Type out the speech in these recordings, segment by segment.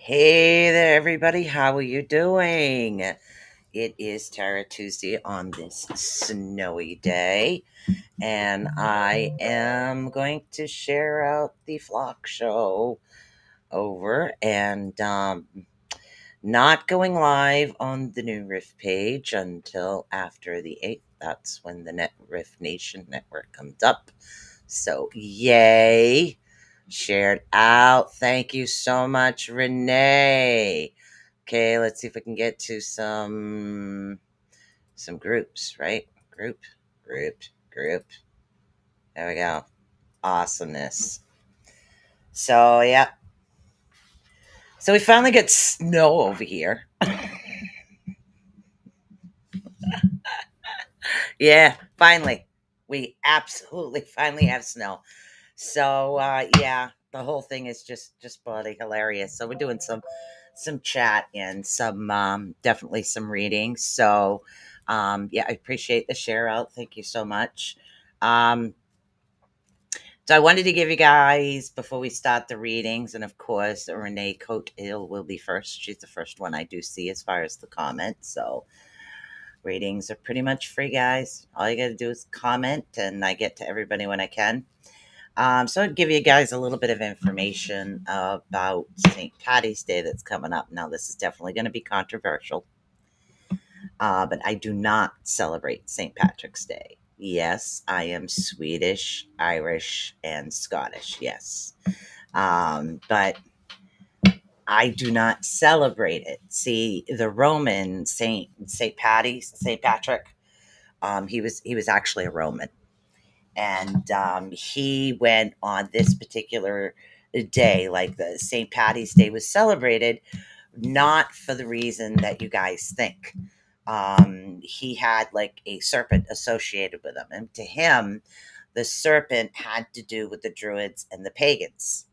Hey there, everybody. How are you doing? It is Tara Tuesday on this snowy day, and I am going to share out the flock show over and not going live on the new Rift page until after the 8th. That's when the Rift Nation Network comes up. So, yay! Shared out. Thank you so much, Renee. Okay, let's see if we can get to some groups, right? Group. There we go. Awesomeness. So yeah. So we finally get snow over here. Yeah, finally. We absolutely finally have snow. So yeah, the whole thing is just bloody hilarious. So we're doing some chat and some definitely some reading. So yeah, I appreciate the share out. Thank you so much. Um so I wanted to give you guys before we start the readings, and of course Renee Cote will be first. She's the first one I do see as far as the comments. So readings are pretty much free, guys. All you gotta do is comment and I get to everybody when I can. So I'd give you guys a little bit of information about St. Patty's Day that's coming up. Now, this is definitely going to be controversial, but I do not celebrate St. Patrick's Day. Yes, I am Swedish, Irish, and Scottish. Yes. But I do not celebrate it. See, the Roman Saint Patrick, he was actually a Roman, and he went on this particular day, like the St. Patty's Day was celebrated, not for the reason that you guys think. He had like a serpent associated with him, and to him, the serpent had to do with the Druids and the pagans.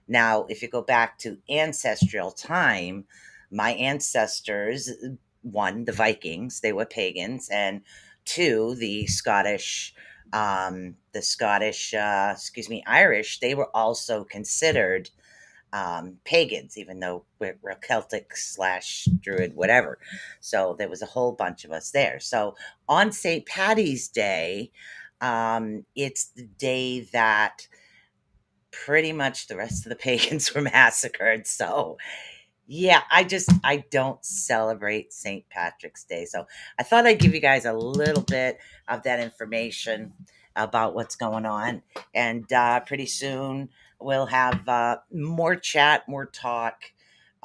Now, if you go back to ancestral time, my ancestors, one, the Vikings, they were pagans, and two, Irish, they were also considered pagans, even though we're Celtic slash Druid, whatever. So there was a whole bunch of us there. So on St. Patty's Day, it's the day that pretty much the rest of the pagans were massacred. So yeah, I don't celebrate St. Patrick's Day. So I thought I'd give you guys a little bit of that information about what's going on. And pretty soon we'll have more chat, more talk.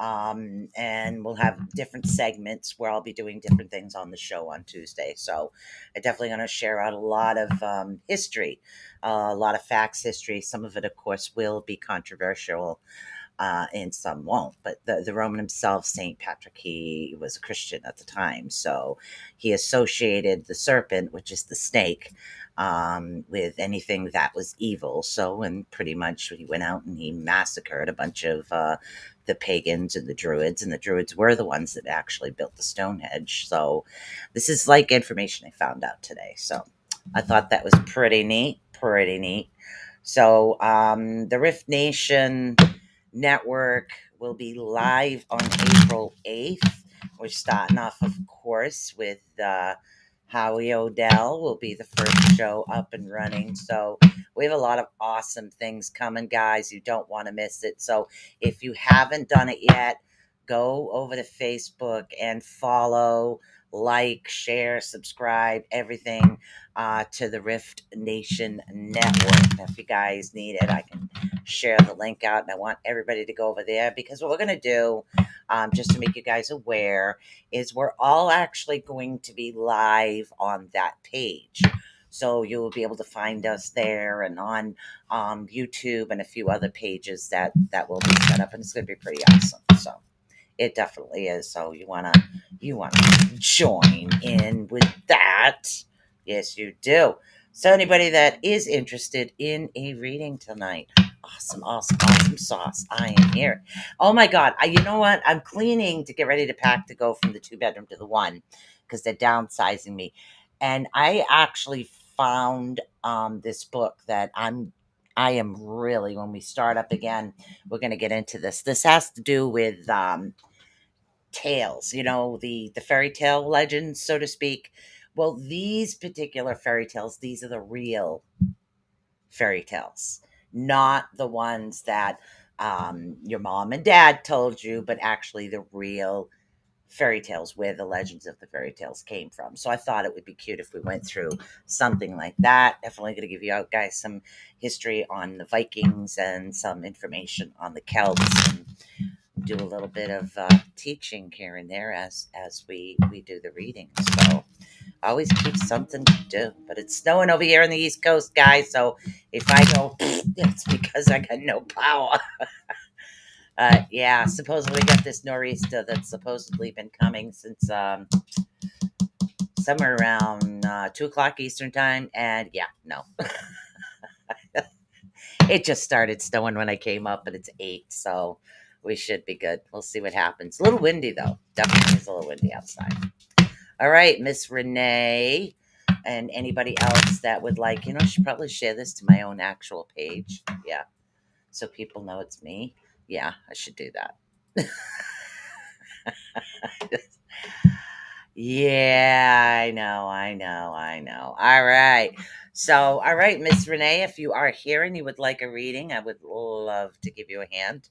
And we'll have different segments where I'll be doing different things on the show on Tuesday. So I'm definitely going to share out a lot of history, a lot of facts, history. Some of it, of course, will be controversial, and some won't. But the Roman himself, Saint Patrick, he was a Christian at the time, so he associated the serpent, which is the snake, with anything that was evil. So, and pretty much he went out and he massacred a bunch of the pagans and the Druids were the ones that actually built the Stonehenge. So, this is like information I found out today. So, I thought that was pretty neat. Pretty neat. So, the Rift Nation Network will be live on April 8th. We're starting off, of course, with Howie Odell will be the first show up and running. So we have a lot of awesome things coming, guys. You don't want to miss it. So if you haven't done it yet, go over to Facebook and follow, like, share, subscribe, everything to the Rift Nation Network. If you guys need it, I can share the link out, and I want everybody to go over there, because what we're going to do, just to make you guys aware, is we're all actually going to be live on that page. So you will be able to find us there and on YouTube and a few other pages that will be set up, and it's going to be pretty awesome. So it definitely is. So you want to join in with that. Yes, you do. So anybody that is interested in a reading tonight, awesome sauce. I am here. Oh my God. You know what? I'm cleaning to get ready to pack to go from the 2-bedroom to the 1, because they're downsizing me. And I actually found this book that I'm I am really, when we start up again, we're going to get into this. This has to do with tales, the fairy tale legends, so to speak. Well, these particular fairy tales, these are the real fairy tales, not the ones that your mom and dad told you, but actually the real fairy tales where the legends of the fairy tales came from. So I thought it would be cute if we went through something like that. Definitely going to give you out guys some history on the Vikings and some information on the Celts, and do a little bit of teaching here and there as we do the reading. So always keep something to do. But it's snowing over here on the East Coast, guys. So if I go, it's because I got no power. Yeah, supposedly we got this nor'easter that's supposedly been coming since somewhere around 2 o'clock Eastern time. And yeah, no, it just started snowing when I came up, but it's 8. So we should be good. We'll see what happens. A little windy, though. Definitely is a little windy outside. All right, Miss Renee, and anybody else that would like, I should probably share this to my own actual page. Yeah, so people know it's me. Yeah, I should do that. Yeah, I know. All right. So, all right, Miss Renee, if you are here and you would like a reading, I would love to give you a hand.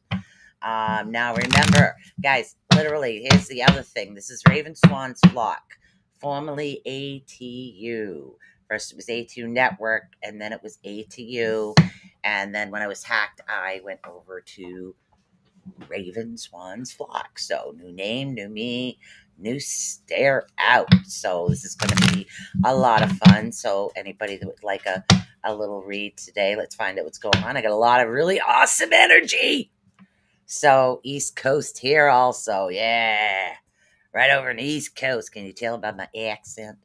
Now remember, guys, literally, here's the other thing. This is Raven Swan's Flock, formerly ATU. First it was ATU Network, and then it was ATU. And then when I was hacked, I went over to Raven Swan's Flock. So new name, new me, new stare out. So this is going to be a lot of fun. So anybody that would like a little read today, let's find out what's going on. I got a lot of really awesome energy. So East Coast here also. Yeah. Right over in the East Coast. Can you tell by my accent?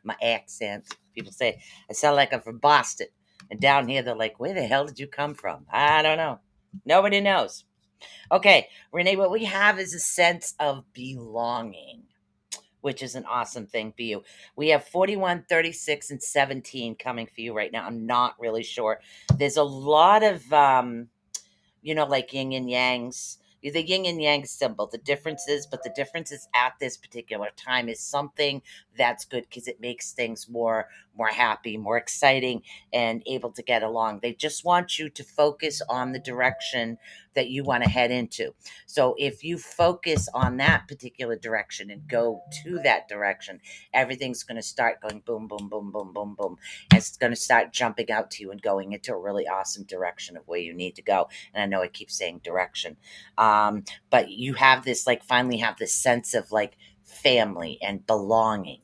My accent. People say I sound like I'm from Boston. And down here they're like, where the hell did you come from? I don't know. Nobody knows. Okay, Renee, what we have is a sense of belonging, which is an awesome thing for you. We have 41, 36, and 17 coming for you right now. I'm not really sure. There's a lot of like yin and yangs. The yin and yang symbol, the differences, but the differences at this particular time is something that's good because it makes things more happy, more exciting, and able to get along. They just want you to focus on the direction that you want to head into. So if you focus on that particular direction and go to that direction, everything's going to start going boom, boom, boom, boom, boom, boom. And it's going to start jumping out to you and going into a really awesome direction of where you need to go. And I know I keep saying direction, but you have this, like, finally have this sense of like family and belonging,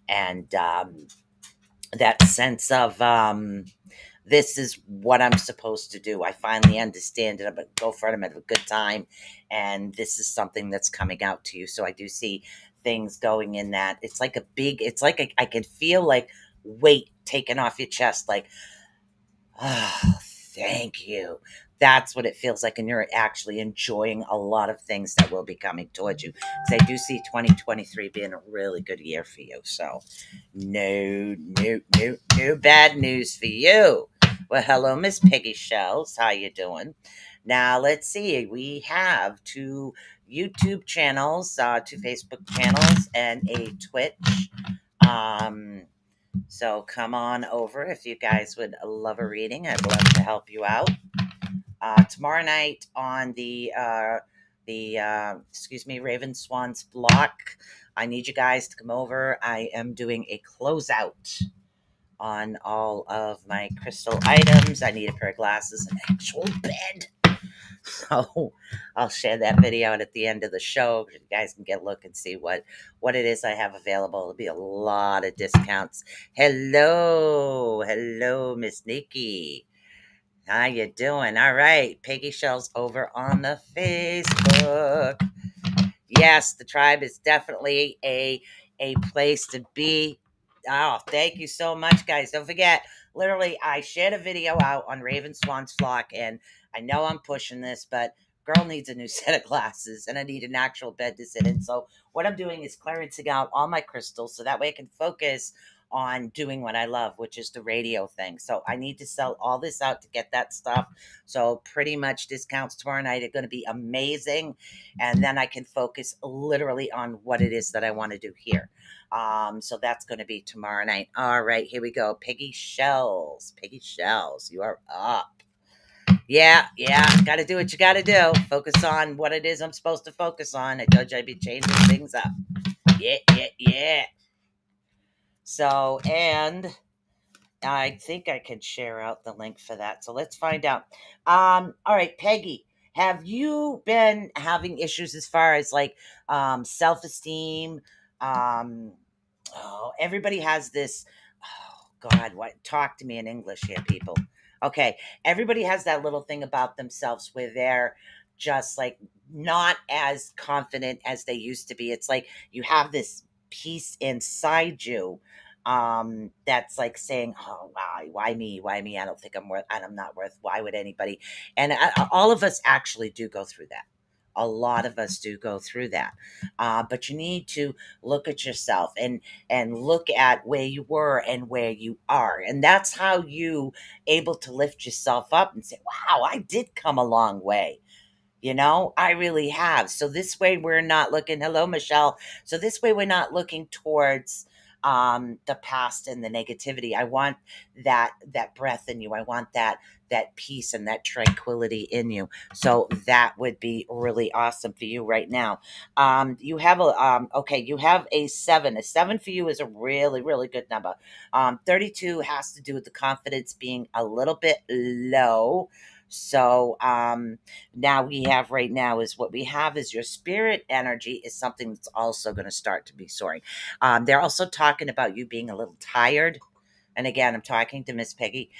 and that sense of this is what I'm supposed to do. I finally understand it. I'm gonna go for it. I'm gonna have a good time, and this is something that's coming out to you. So I do see things going in that. It's like a big. It's like I can feel like weight taken off your chest. Like, oh, thank you. That's what it feels like. And you're actually enjoying a lot of things that will be coming towards you. Because I do see 2023 being a really good year for you. So, no bad news for you. Well, hello, Miss Piggy Shells. How you doing? Now, let's see. We have 2 YouTube channels, 2 Facebook channels, and a Twitch. So come on over if you guys would love a reading. I'd love to help you out. Tomorrow night on the Raven Swan's Block, I need you guys to come over. I am doing a closeout on all of my crystal items. I need a pair of glasses, an actual bed. So I'll share that video at the end of the show. You guys can get a look and see what it is I have available. There'll be a lot of discounts. Hello, Miss Nikki. How you doing? All right, Peggy Shell's over on the Facebook. Yes, the tribe is definitely a place to be. Oh, thank you so much, guys. Don't forget, literally, I shared a video out on Raven Swan's Flock, and I know I'm pushing this, but girl needs a new set of glasses, and I need an actual bed to sit in. So what I'm doing is clearancing out all my crystals, so that way I can focus on doing what I love, which is the radio thing. So I need to sell all this out to get that stuff. So pretty much discounts tomorrow night are going to be amazing. And then I can focus literally on what it is that I want to do here. So that's going to be tomorrow night. All right, here we go. Piggy Shells. Piggy Shells, you are up. Yeah, got to do what you got to do. Focus on what it is I'm supposed to focus on. I told you I'd be changing things up. Yeah. So, and I think I can share out the link for that. So let's find out. All right, Peggy, have you been having issues as far as like self-esteem? Um, oh, everybody has this. Oh God, what? Talk to me in English here, people. Okay, everybody has that little thing about themselves where they're just like not as confident as they used to be. It's like you have this piece inside you that's like saying, oh why me, I don't think I'm worth, I'm not worth, why would anybody? And all of us actually do go through that. A lot of us do go through that. But you need to look at yourself and look at where you were and where you are, and that's how you able to lift yourself up and say, wow, I did come a long way. I really have. So this way we're not looking, hello, Michelle. So this way we're not looking towards the past and the negativity. I want that breath in you. I want that peace and that tranquility in you. So that would be really awesome for you right now. You have a okay, you have a 7. A 7 for you is a really, really good number. 32 has to do with the confidence being a little bit low. So now we have right now is what we have is your spirit energy is something that's also going to start to be soaring. They're also talking about you being a little tired. And again, I'm talking to Miss Peggy.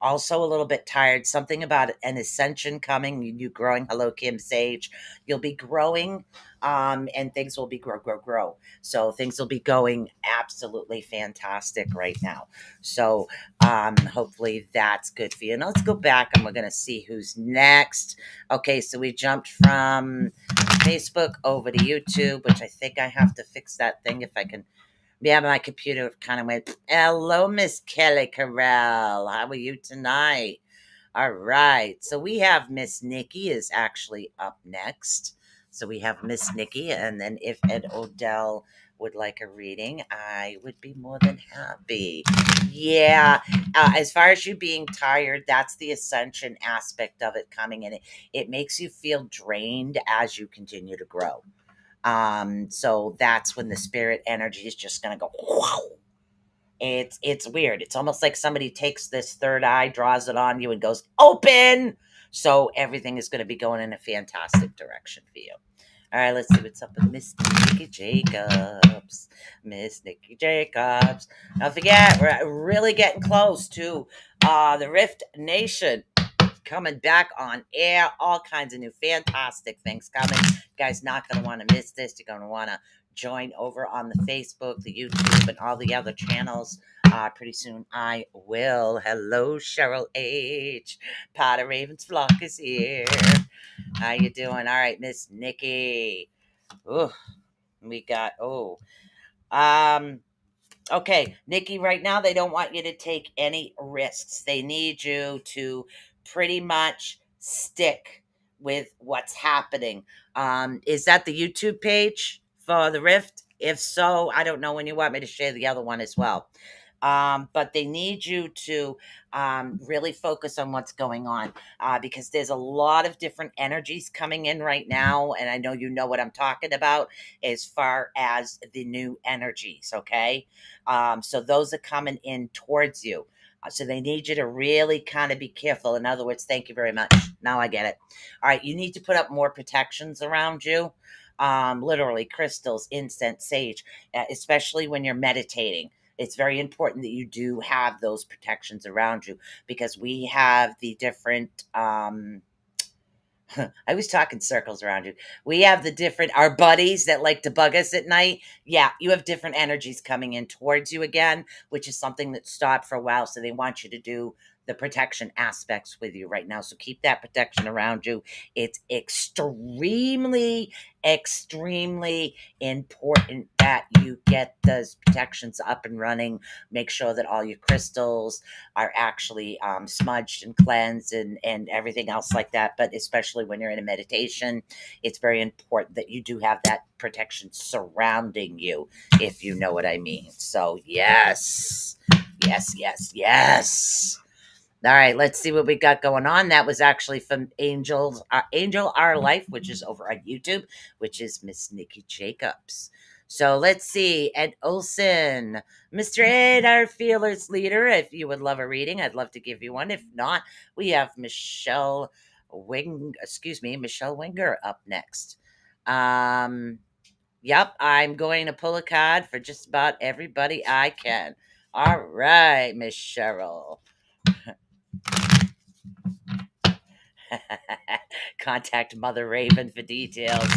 Also a little bit tired. Something about an ascension coming. You growing. Hello, Kim Sage. You'll be growing, and things will be grow. So things will be going absolutely fantastic right now. So hopefully that's good for you. Now let's go back and we're going to see who's next. Okay, so we jumped from Facebook over to YouTube, which I think I have to fix that thing if I can. Yeah, my computer kind of went, hello, Miss Kelly Carell. How are you tonight? All right. So we have Miss Nikki is actually up next. So we have Miss Nikki. And then if Ed Odell would like a reading, I would be more than happy. Yeah. As far as you being tired, that's the ascension aspect of it coming in. It makes you feel drained as you continue to grow. So that's when the spirit energy is just gonna go wow. It's weird. It's almost like somebody takes this third eye, draws it on you, and goes open. So everything is gonna be going in a fantastic direction for you. All right, let's see what's up with Miss Nikki Jacobs. Miss Nikki Jacobs. Don't forget, we're really getting close to the Rift Nation coming back on air. All kinds of new fantastic things coming. You guys not going to want to miss this. You're going to want to join over on the Facebook, the YouTube, and all the other channels. Pretty soon I will. Hello, Cheryl H. Potter Ravens flock is here. How you doing? All right, Miss Nikki. Ooh, we got um okay, Nikki, right now they don't want you to take any risks. They need you to pretty much stick with what's happening. Is that the YouTube page for the Rift? If so, I don't know when you want me to share the other one as well. But they need you to really focus on what's going on because there's a lot of different energies coming in right now. And I know you know what I'm talking about as far as the new energies, okay? So those are coming in towards you. So they need you to really kind of be careful. In other words, thank you very much. Now I get it. All right, you need to put up more protections around you. Literally crystals, incense, sage, especially when you're meditating. It's very important that you do have those protections around you because we have the different I was talking circles around you. We have the different our buddies that like to bug us at night. Yeah, you have different energies coming in towards you again, which is something that stopped for a while. So they want you to do the protection aspects with you right now. So keep that protection around you. It's extremely, extremely important that you get those protections up and running. Make sure that all your crystals are actually smudged and cleansed and everything else like that. But especially when you're in a meditation, it's very important that you do have that protection surrounding you, if you know what I mean. So, yes, yes, yes, yes. All right, let's see what we got going on. That was actually from Angel R.I.F.T, which is over on YouTube, which is Miss Nikki Jacobs. So let's see. Ed Olson, Mr. Ed, our feelers leader. If you would love a reading, I'd love to give you one. If not, we have Michelle Winger up next. Yep, I'm going to pull a card for just about everybody I can. All right, Miss Cheryl. Contact Mother Raven for details.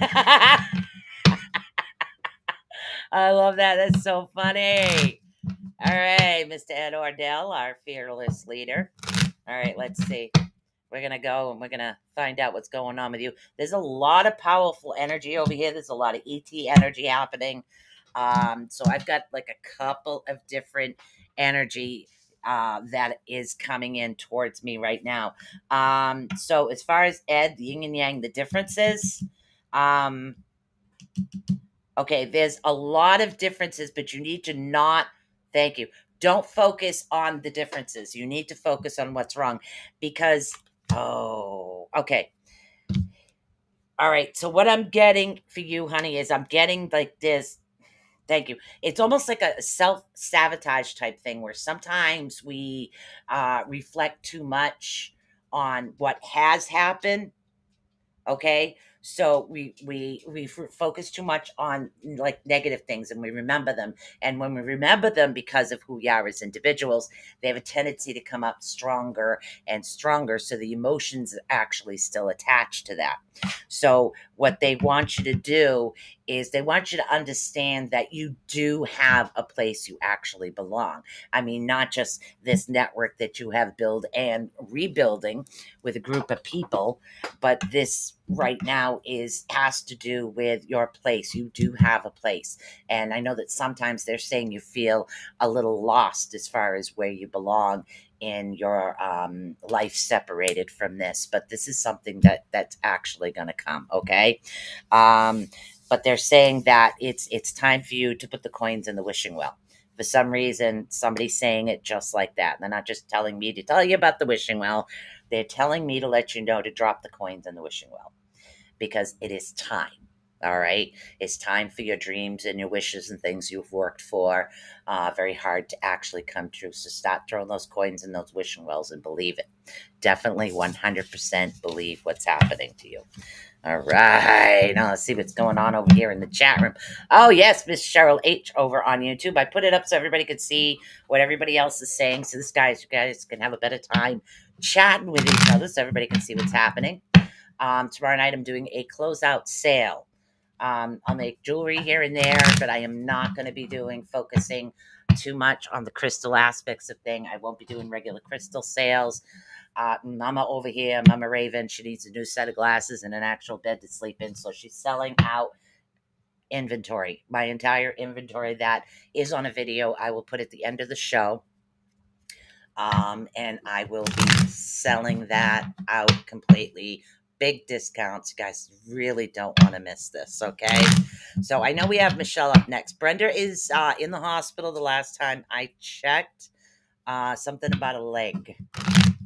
I love that. That's so funny. All right, Mr. Ed Ordell, our fearless leader. All right, let's see. We're going to go and we're going to find out what's going on with you. There's a lot of powerful energy over here. There's a lot of ET energy happening. So I've got like a couple of different energy that is coming in towards me right now. So as far as Ed, the yin and yang, the differences, um, okay, there's a lot of differences, but you need to not, thank you, don't focus on the differences. You need to focus on what's wrong because, oh, okay. All right. So what I'm getting for you, honey, is I'm getting like this. Thank you. It's almost like a self-sabotage type thing where sometimes we reflect too much on what has happened. Okay, so we focus too much on like negative things and we remember them, and when we remember them because of who we are as individuals, they have a tendency to come up stronger and stronger, so the emotions are actually still attached to that. So what they want you to do is they want you to understand that you do have a place you actually belong. I mean, not just this network that you have built and rebuilding with a group of people, but this right now is has to do with your place. You do have a place, and I know that sometimes they're saying you feel a little lost as far as where you belong in your life separated from this, but this is something that's actually going to come. Okay. um, but they're saying that it's time for you to put the coins in the wishing well. For some reason, somebody's saying it just like that. They're not just telling me to tell you about the wishing well. They're telling me to let you know to drop the coins in the wishing well because it is time. All right. It's time for your dreams and your wishes and things you've worked for very hard to actually come true. So stop throwing those coins in those wishing wells and believe it. Definitely 100% believe what's happening to you. All right. Now let's see what's going on over here in the chat room. Oh, yes, Miss Cheryl H over on YouTube. I put it up so everybody could see what everybody else is saying. So you guys can have a better time chatting with each other so everybody can see what's happening. Tomorrow night I'm doing a closeout sale. I'll make jewelry here and there, but I am not going to be focusing too much on the crystal aspects of thing. I won't be doing regular crystal sales. Mama over here, Mama Raven, she needs a new set of glasses and an actual bed to sleep in. So she's selling out inventory, my entire inventory that is on a video I will put at the end of the show. And I will be selling that out completely. Big discounts. You guys really don't want to miss this, okay? So I know we have Michelle up next. Brenda is in the hospital the last time I checked. Something about a leg.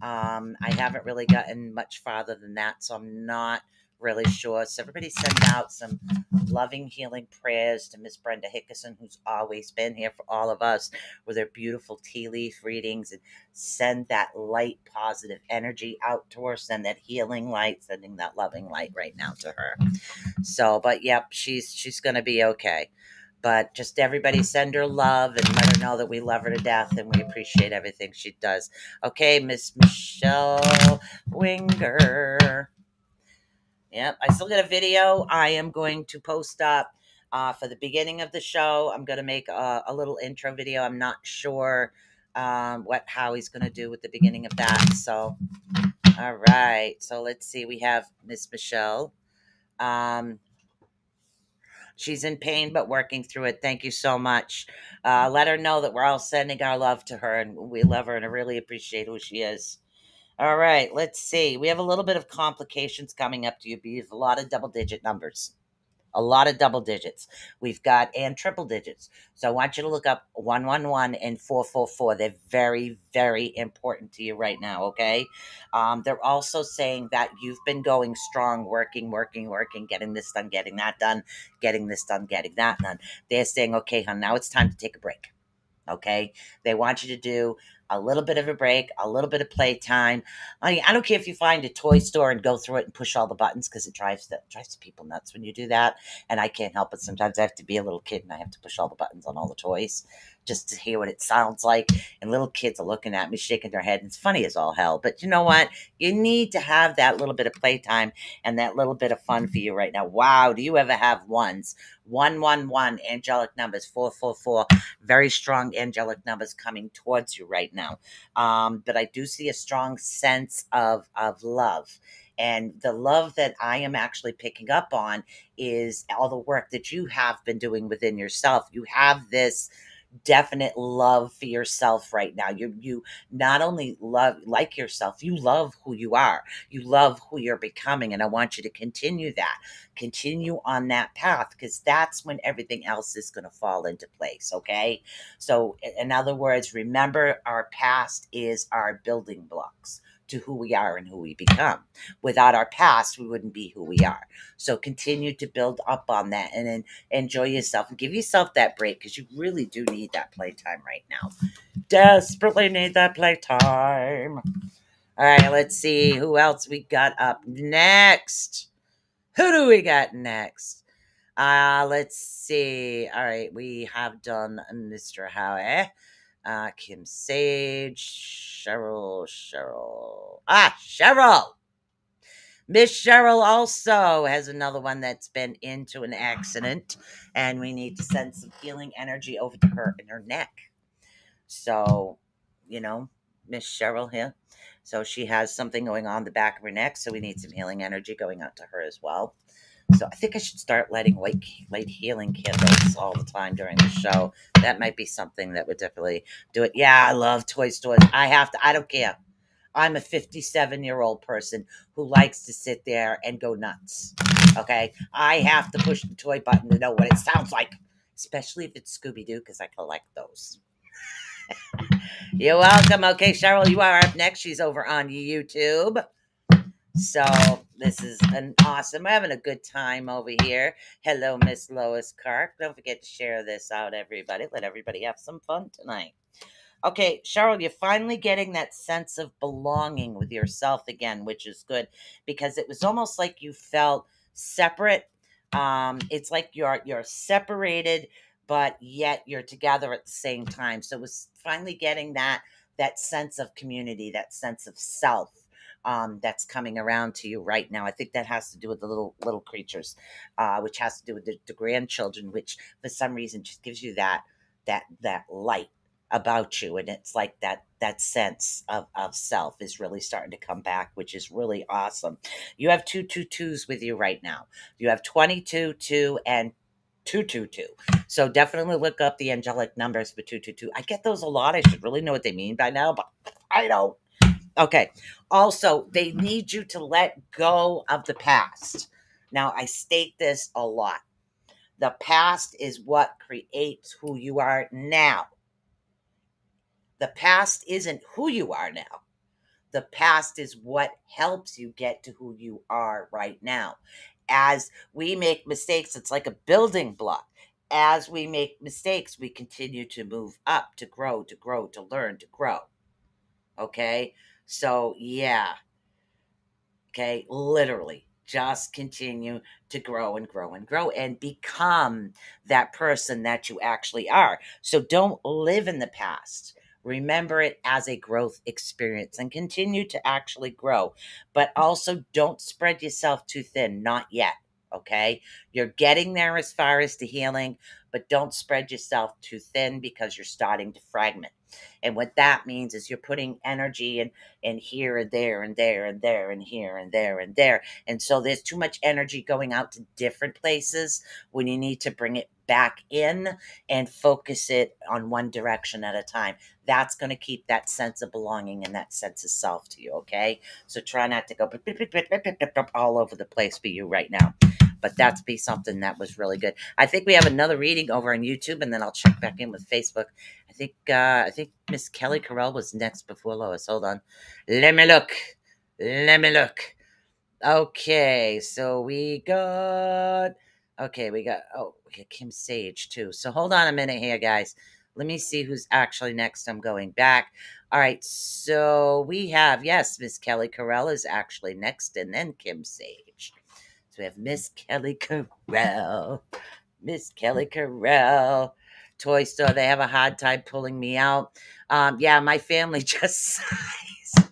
I haven't really gotten much farther than that, so I'm not really sure. So everybody send out some loving, healing prayers to Miss Brenda Hickerson, who's always been here for all of us with her beautiful tea leaf readings, and send that light, positive energy out to her. Send that healing light, sending that loving light right now to her. So, but yep, she's gonna be okay. But just everybody send her love and let her know that we love her to death and we appreciate everything she does. Okay, Miss Michelle Winger. Yep, I still got a video I am going to post up for the beginning of the show. I'm going to make a little intro video. I'm not sure how he's going to do with the beginning of that. So, all right. So let's see. We have Miss Michelle. Um, she's in pain, but working through it. Thank you so much. Let her know that we're all sending our love to her and we love her and I really appreciate who she is. All right. Let's see. We have a little bit of complications coming up to you. Be a lot of double digit numbers. A lot of double digits. We've got and triple digits. So I want you to look up 111 and 444. They're very, very important to you right now. Okay. They're also saying that you've been going strong, working, working, working, getting this done, getting that done, getting this done, getting that done. They're saying, okay, hon, now it's time to take a break. Okay. They want you to do a little bit of a break, a little bit of playtime. I don't care if you find a toy store and go through it and push all the buttons because it drives people nuts when you do that. And I can't help it. Sometimes I have to be a little kid and I have to push all the buttons on all the toys just to hear what it sounds like. And little kids are looking at me, shaking their head. And it's funny as all hell. But you know what? You need to have that little bit of playtime and that little bit of fun for you right now. Wow. Do you ever have ones? 111, angelic numbers, 444, very strong angelic numbers coming towards you right now. But I do see a strong sense of love. And the love that I am actually picking up on is all the work that you have been doing within yourself. You have this definite love for yourself right now. You not only like yourself, you love who you are. You love who you're becoming. And I want you to continue that. Continue on that path because that's when everything else is going to fall into place. Okay. So in other words, remember our past is our building blocks to who we are and who we become. Without our past, we wouldn't be who we are. So continue to build up on that and then enjoy yourself and give yourself that break because you really do need that playtime right now. Desperately need that playtime. All right, let's see who else we got up next. Who do we got next? Let's see. All right, we have done Mr. Howie, Kim Sage, Cheryl. Cheryl. Miss Cheryl also has another one that's been into an accident, and we need to send some healing energy over to her in her neck. So, you know, Miss Cheryl here. So she has something going on the back of her neck, so we need some healing energy going out to her as well. So I think I should start lighting light healing candles all the time during the show. That might be something that would definitely do it. Yeah, I love toy stores. I don't care. I'm a 57-year-old person who likes to sit there and go nuts. Okay. I have to push the toy button to know what it sounds like, especially if it's Scooby Doo, because I collect those. You're welcome. Okay, Cheryl, you are up next. She's over on YouTube. So this is an awesome. We're having a good time over here. Hello, Miss Lois Kark. Don't forget to share this out, everybody. Let everybody have some fun tonight. Okay, Cheryl, you're finally getting that sense of belonging with yourself again, which is good because it was almost like you felt separate. It's like you're separated, but yet you're together at the same time. So it was finally getting that sense of community, that sense of self. That's coming around to you right now. I think that has to do with the little creatures, which has to do with the grandchildren, which for some reason just gives you that light about you, and it's like that sense of self is really starting to come back, which is really awesome. You have two twos with you right now. You have 22 2 and 222. So definitely look up the angelic numbers for 222. I get those a lot. I should really know what they mean by now, but I don't. Okay. Also, they need you to let go of the past. Now, I state this a lot. The past is what creates who you are now. The past isn't who you are now. The past is what helps you get to who you are right now. As we make mistakes, it's like a building block. As we make mistakes, we continue to move up, to grow, to learn, to grow. Okay? So, yeah. Okay, literally just continue to grow and grow and grow and become that person that you actually are. So don't live in the past. Remember it as a growth experience and continue to actually grow. But also don't spread yourself too thin. Not yet. Okay. You're getting there as far as the healing, but don't spread yourself too thin because you're starting to fragment. And what that means is you're putting energy in here and there and there and there and here and there and there. And so there's too much energy going out to different places when you need to bring it back in and focus it on one direction at a time. That's going to keep that sense of belonging and that sense of self to you, okay? So try not to go all over the place for you right now. But that's be something that was really good. I think we have another reading over on YouTube, and then I'll check back in with Facebook. I think Miss Kelly Carell was next before Lois. Hold on. Let me look. Let me look. Okay, so we got Kim Sage too. So hold on a minute here, guys. Let me see who's actually next. I'm going back. All right, so we have, yes, Miss Kelly Carell is actually next, and then Kim Sage. So we have Miss Kelly Carell. Miss Kelly Carell. Toy store. They have a hard time pulling me out. Yeah, my family just sighs.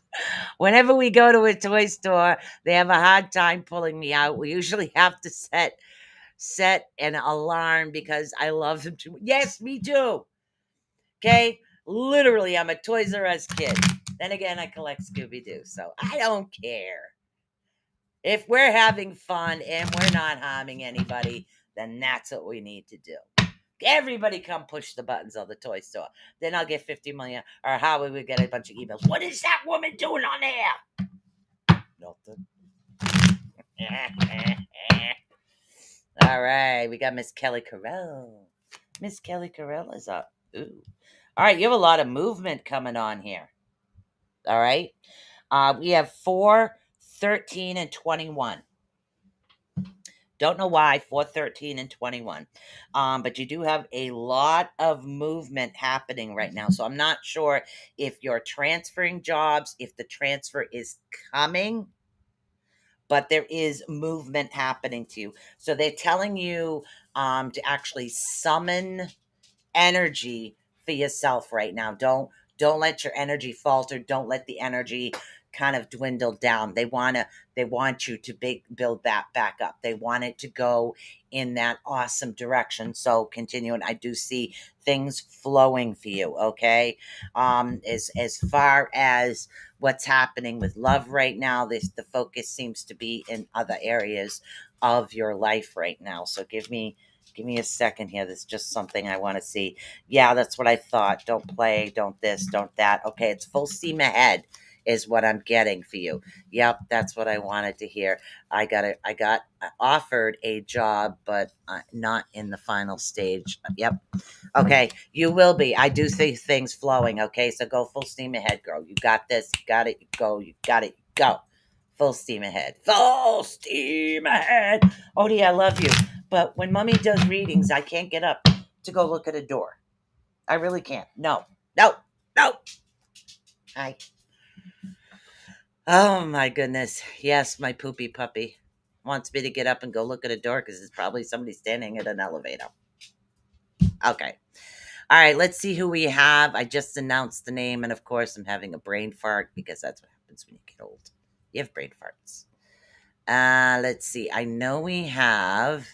Whenever we go to a toy store, they have a hard time pulling me out. We usually have to set an alarm because I love them too. Yes, me too. Okay? Literally, I'm a Toys R Us kid. Then again, I collect Scooby Doo, so I don't care. If we're having fun and we're not harming anybody, then that's what we need to do. Everybody come push the buttons of the toy store. Then I'll get 50 million, or how we would get a bunch of emails. What is that woman doing on there? Nothing. All right, we got Miss Kelly Carell. Miss Kelly Carell is up. Ooh. All right, you have a lot of movement coming on here. All right. We have 4, 13, and 21. Don't know why 4, 13, and 21. But you do have a lot of movement happening right now. So I'm not sure if you're transferring jobs, if the transfer is coming, but there is movement happening to you. So they're telling you to actually summon energy for yourself right now. Don't let your energy falter. Don't let the energy kind of dwindle down. They want you to build that back up. They want it to go in that awesome direction. So continue, and I do see things flowing for you. Okay, as far as what's happening with love right now, the focus seems to be in other areas of your life right now. So give me a second here. There's just something I want to see. Yeah, that's what I thought. Don't play, don't this, don't that. Okay, it's full steam ahead is what I'm getting for you. Yep, that's what I wanted to hear. I got offered a job, but not in the final stage. Yep. Okay, you will be. I do see things flowing. Okay, so go full steam ahead, girl. You got this. You got it. You go. You got it. You go. Full steam ahead. Full steam ahead. Odie, I love you. But when mommy does readings, I can't get up to go look at a door. I really can't. No. No. No. I. Oh my goodness. Yes, my poopy puppy wants me to get up and go look at a door because it's probably somebody standing at an elevator. Okay. All right, let's see who we have. I just announced the name, and of course, I'm having a brain fart because that's what happens when you get old. You have brain farts. Let's see. I know we have.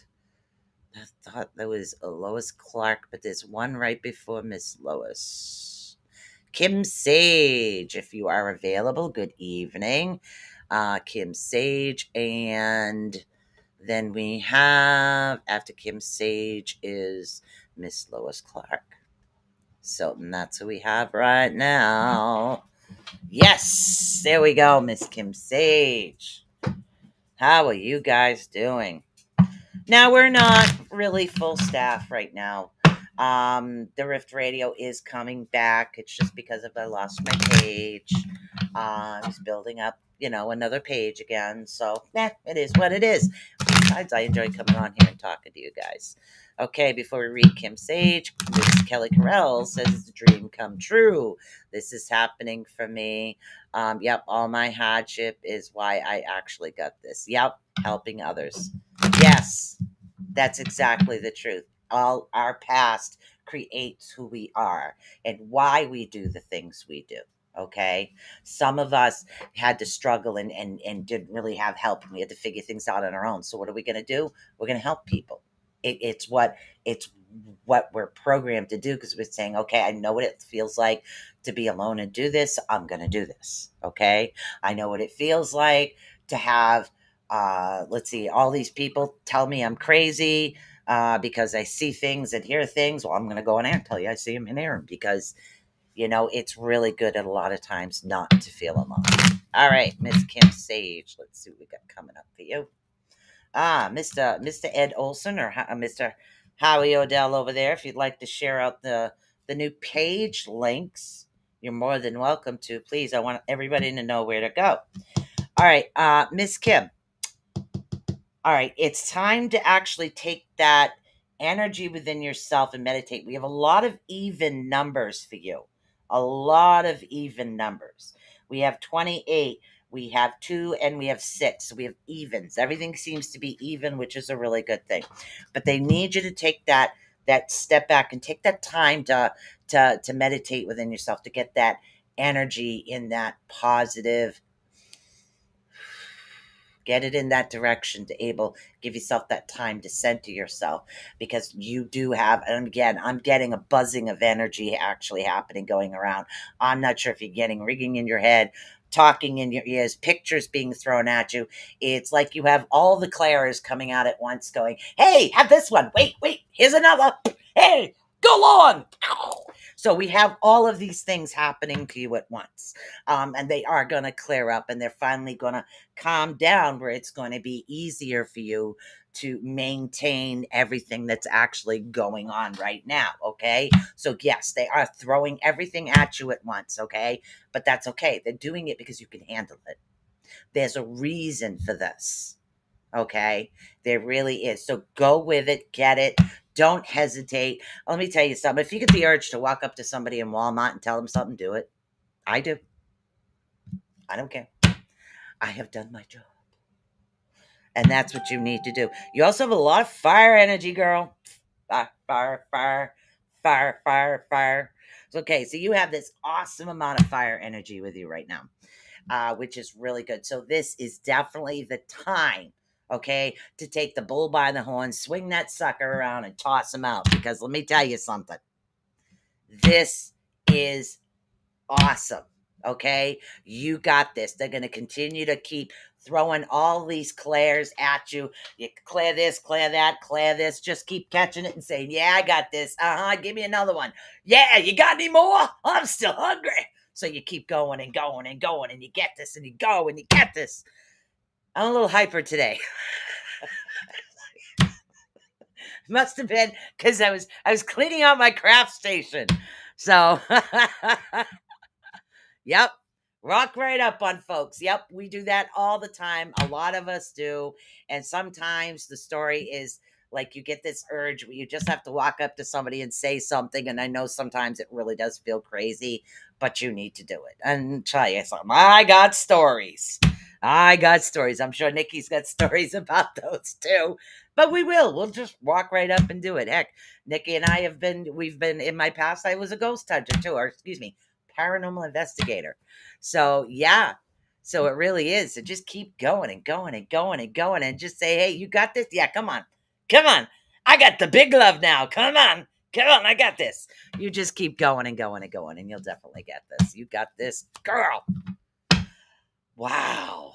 I thought there was a Lois Clark, but there's one right before Miss Lois. Kim Sage, if you are available, good evening. Kim Sage, and then we have, after Kim Sage is Miss Lois Clark. So that's who we have right now. Yes, there we go, Miss Kim Sage. How are you guys doing? Now, we're not really full staff right now. The Rift Radio is coming back. It's just because I lost my page. I was building up, another page again. So, it is what it is. Besides, I enjoy coming on here and talking to you guys. Okay, before we read Kim Sage, Miss Kelly Carell says it's a dream come true. This is happening for me. Yep, all my hardship is why I actually got this. Yep, helping others. Yes, that's exactly the truth. All our past creates who we are and why we do the things we do. Okay. Some of us had to struggle and didn't really have help. We had to figure things out on our own. So what are we going to do? We're going to help people. It's what we're programmed to do, because we're saying, okay, I know what it feels like to be alone and do this. I'm going to do this. Okay. I know what it feels like to have, let's see, all these people tell me I'm crazy because I see things and hear things. Well, I'm going to go in there and tell you I see them and hear them, because, it's really good at a lot of times not to feel alone. All right, Miss Kim Sage. Let's see what we got coming up for you. Mr. Ed Olson, or Mr. Howie Odell over there, if you'd like to share out the new page links, you're more than welcome to. Please, I want everybody to know where to go. All right, Miss Kim. All right, it's time to actually take that energy within yourself and meditate. We have a lot of even numbers for you. A lot of even numbers. We have 28, we have 2, and we have 6. So we have evens. Everything seems to be even, which is a really good thing. But they need you to take that step back and take that time to meditate within yourself, to get that energy in that positive, get it in that direction, to able give yourself that time to center yourself, because you do have, and again, I'm getting a buzzing of energy actually happening, going around. I'm not sure if you're getting ringing in your head, talking in your ears, pictures being thrown at you. It's like you have all the clairs coming out at once, going, hey, have this one, wait, here's another, hey, go on. So we have all of these things happening to you at once, and they are going to clear up, and they're finally going to calm down, where it's going to be easier for you to maintain everything that's actually going on right now. Okay. So, yes, they are throwing everything at you at once. Okay. But that's okay. They're doing it because you can handle it. There's a reason for this. Okay. There really is. So go with it, get it. Don't hesitate. Let me tell you something. If you get the urge to walk up to somebody in Walmart and tell them something, do it. I do. I don't care. I have done my job. And that's what you need to do. You also have a lot of fire energy, girl. Fire. Okay, so you have this awesome amount of fire energy with you right now, which is really good. So this is definitely the time, okay, to take the bull by the horn, swing that sucker around, and toss him out. Because let me tell you something. This is awesome. Okay, you got this. They're going to continue to keep throwing all these clairs at you. You clear this, clear that, clear this. Just keep catching it and saying, yeah, I got this. Give me another one. Yeah, you got any more? I'm still hungry. So you keep going and going and going, and you get this, and you go and you get this. I'm a little hyper today. Must have been because I was cleaning out my craft station. So yep. Rock right up on folks. Yep, we do that all the time. A lot of us do. And sometimes the story is like you get this urge where you just have to walk up to somebody and say something. And I know sometimes it really does feel crazy, but you need to do it. And tell you something. I got stories. I'm sure Nikki's got stories about those too. But we will. We'll just walk right up and do it. Heck, Nikki and I we've been, in my past, I was a ghost hunter too, or excuse me, paranormal investigator. So yeah, so it really is. So just keep going and going and going and going, and just say, hey, you got this. Yeah, come on. I got the big love now. Come on, I got this. You just keep going and going and going, and you'll definitely get this. You got this, girl. Wow.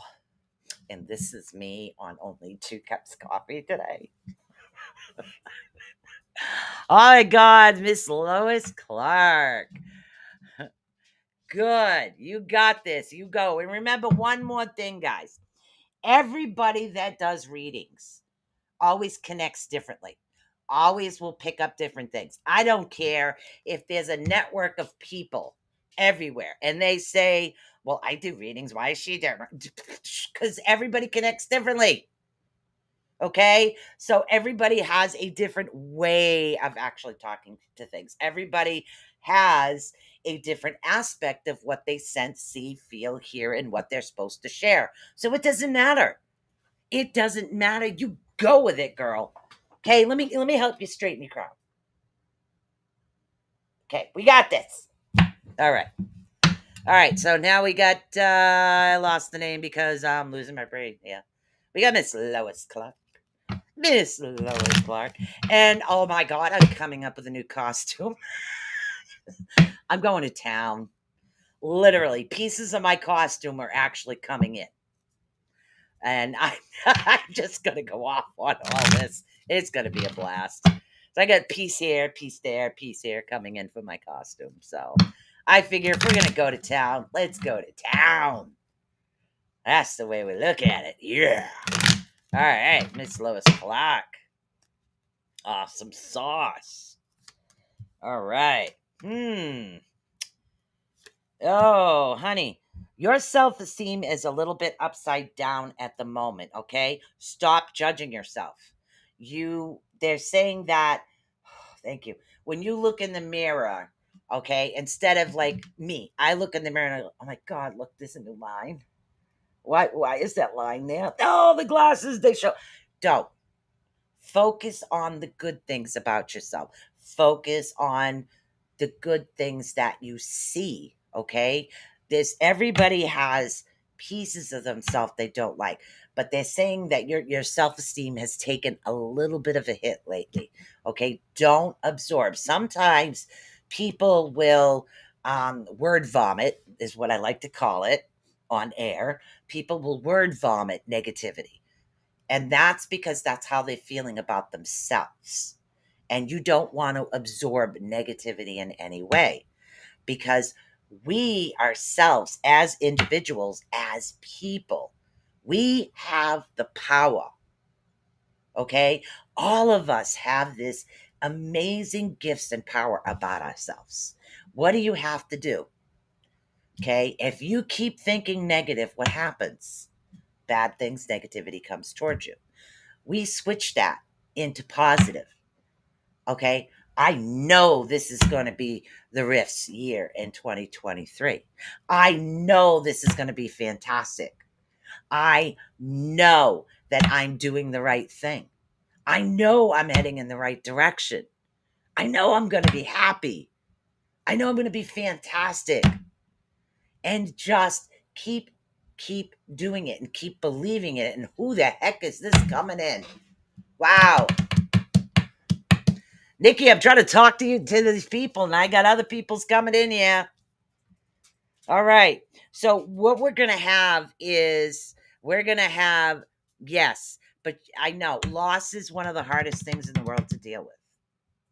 And this is me on only 2 cups of coffee today. Oh my God, Miss Lois Clark. Good. You got this. You go. And remember one more thing, guys. Everybody that does readings always connects differently. Always will pick up different things. I don't care if there's a network of people everywhere and they say, well, I do readings. Why is she different? Because everybody connects differently. Okay. So everybody has a different way of actually talking to things. Everybody has a different aspect of what they sense, see, feel, hear, and what they're supposed to share. So it doesn't matter. It doesn't matter. You go with it, girl. Okay, let me help you straighten your crown. Okay, we got this. All right. All right, so now we got I lost the name because I'm losing my brain. Yeah. We got Miss Lois Clark. Miss Lois Clark. And oh my God, I'm coming up with a new costume. I'm going to town. Literally, pieces of my costume are actually coming in. And I'm just going to go off on all this. It's going to be a blast. So I got piece here, piece there, piece here coming in for my costume. So I figure if we're going to go to town, let's go to town. That's the way we look at it. Yeah. All right, Miss Lois Clark. Awesome sauce. All right. Oh, honey, your self esteem is a little bit upside down at the moment, okay? Stop judging yourself. They're saying that, thank you. When you look in the mirror, okay, instead of like me, I look in the mirror and I go, oh my God, look, there's a new line. Why is that line there? Oh, the glasses, they show. Don't. Focus on the good things about yourself. Focus on the good things that you see, okay? This everybody has pieces of themselves they don't like, but they're saying that your self-esteem has taken a little bit of a hit lately. Okay? Don't absorb. Sometimes people will word vomit is what I like to call it on air. People will word vomit negativity, and that's because that's how they're feeling about themselves. And you don't want to absorb negativity in any way, because we ourselves, as individuals, as people, we have the power. Okay? All of us have this amazing gifts and power about ourselves. What do you have to do? Okay? If you keep thinking negative, what happens? Bad things, negativity comes towards you. We switch that into positive. Okay. I know this is going to be the Rift's year in 2023. I know this is going to be fantastic. I know that I'm doing the right thing. I know I'm heading in the right direction. I know I'm going to be happy. I know I'm going to be fantastic. And just keep doing it and keep believing it. And who the heck is this coming in? Wow. Nikki, I'm trying to talk to these people, and I got other people's coming in. Yeah. All right. So what we're gonna have is we're gonna have yes, but I know loss is one of the hardest things in the world to deal with.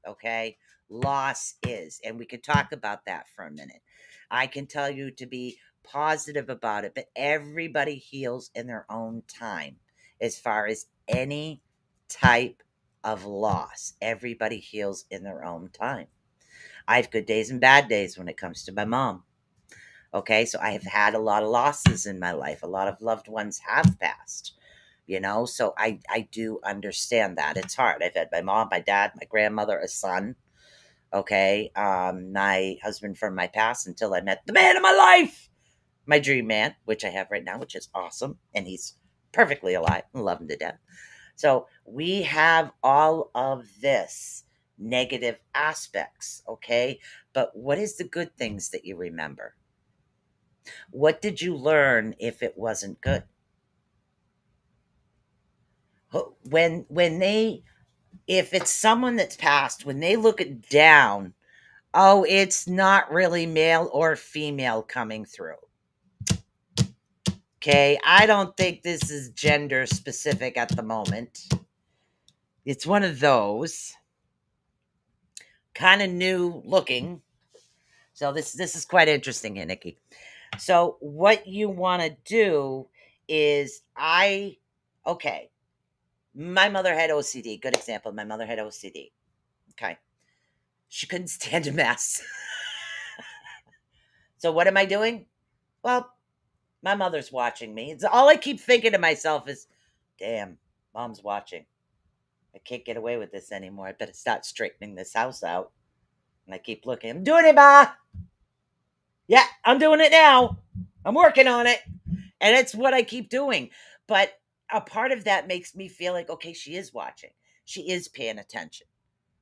Okay, loss is, and we could talk about that for a minute. I can tell you to be positive about it, but everybody heals in their own time. As far as any type of loss, everybody heals in their own time. I have good days and bad days when it comes to my mom. Okay, so I have had a lot of losses in my life. A lot of loved ones have passed, so I do understand that. It's hard. I've had my mom, my dad, my grandmother, a son. Okay, my husband from my past until I met the man of my life, my dream man, which I have right now, which is awesome. And he's perfectly alive and love him to death. So we have all of this negative aspects, okay? But what is the good things that you remember? What did you learn if it wasn't good? When they if it's someone that's passed, when they look it down, oh, it's not really male or female coming through. Okay, I don't think this is gender specific at the moment. It's one of those kind of new looking. So this is quite interesting here, Nikki. So what you want to do is okay. My mother had OCD. Good example. My mother had OCD. Okay. She couldn't stand a mess. So what am I doing? Well, my mother's watching me. It's all I keep thinking to myself is, damn, mom's watching. I can't get away with this anymore. I better start straightening this house out. And I keep looking. I'm doing it, Ma. Yeah, I'm doing it now. I'm working on it. And it's what I keep doing. But a part of that makes me feel like, okay, she is watching. She is paying attention.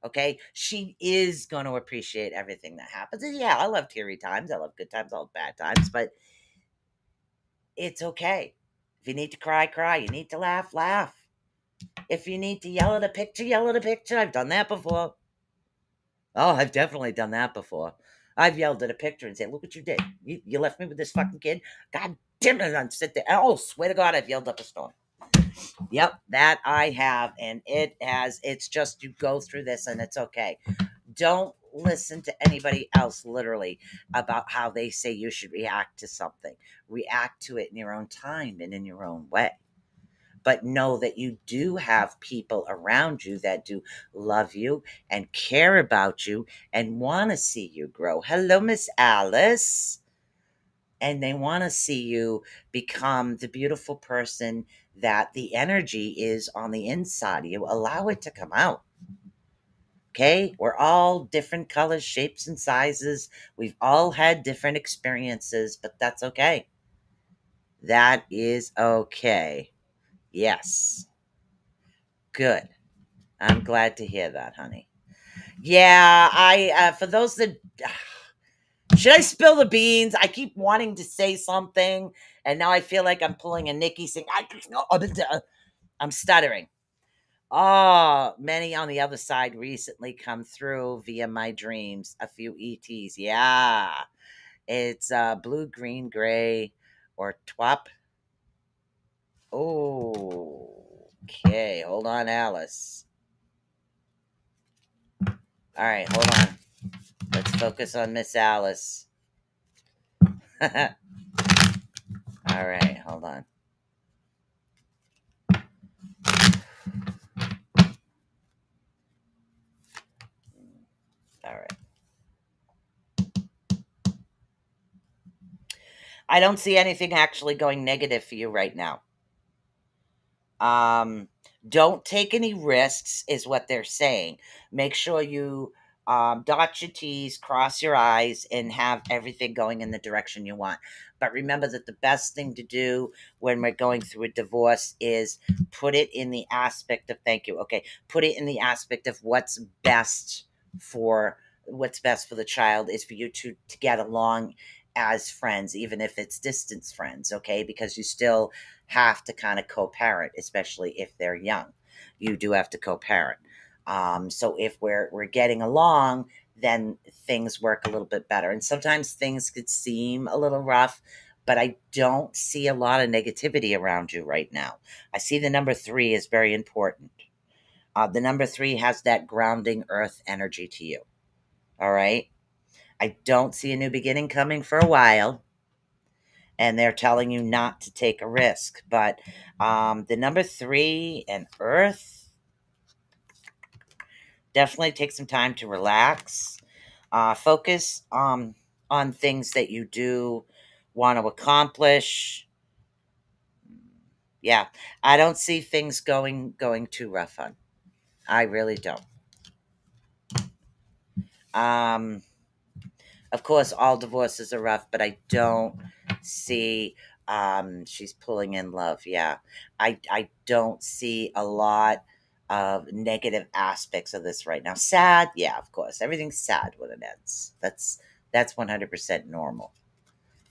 Okay. She is going to appreciate everything that happens. And yeah, I love teary times. I love good times. I love bad times. But it's okay. If you need to cry, cry. You need to laugh, laugh. If you need to yell at a picture, yell at a picture. I've done that before. Oh, I've definitely done that before. I've yelled at a picture and said, "Look what you did. You left me with this fucking kid. God damn it!" And sit there. Oh, swear to God, I've yelled up a storm. Yep, that I have, and it has. It's just you go through this, and it's okay. Don't listen to anybody else, literally, about how they say you should react to something. React to it in your own time and in your own way. But know that you do have people around you that do love you and care about you and want to see you grow. Hello, Miss Alice. And they want to see you become the beautiful person that the energy is on the inside of you. Allow it to come out. Okay, we're all different colors, shapes, and sizes. We've all had different experiences, but that's okay. That is okay. Yes. Good. I'm glad to hear that, honey. Yeah, for those that, should I spill the beans? I keep wanting to say something, and now I feel like I'm pulling a Nikki saying, I'm stuttering. Oh, many on the other side recently come through via my dreams. A few ETs. Yeah. It's blue, green, gray, or twop. Oh, okay. Hold on, Alice. All right, hold on. Let's focus on Miss Alice. All right, hold on. All right. I don't see anything actually going negative for you right now. Um, don't take any risks, is what they're saying. Make sure you dot your T's, cross your I's, and have everything going in the direction you want. But remember that the best thing to do when we're going through a divorce is put it in the aspect of, thank you. Okay. Put it in the aspect of for what's best for the child is for you to get along as friends, even if it's distance friends. Okay. Because you still have to kind of co-parent, especially if they're young. You do have to co-parent. So if we're getting along, then things work a little bit better. And sometimes things could seem a little rough, but I don't see a lot of negativity around you right now. I see the number 3 is very important. The number 3 has that grounding earth energy to you. All right. I don't see a new beginning coming for a while, and they're telling you not to take a risk. But the number 3 and earth, definitely take some time to relax. Focus on things that you do want to accomplish. Yeah, I don't see things going too rough on. I really don't. Um, Of course, all divorces are rough, but I don't see she's pulling in love. Yeah. I don't see a lot of negative aspects of this right now. Sad, yeah, of course. Everything's sad when it ends. That's 100% normal.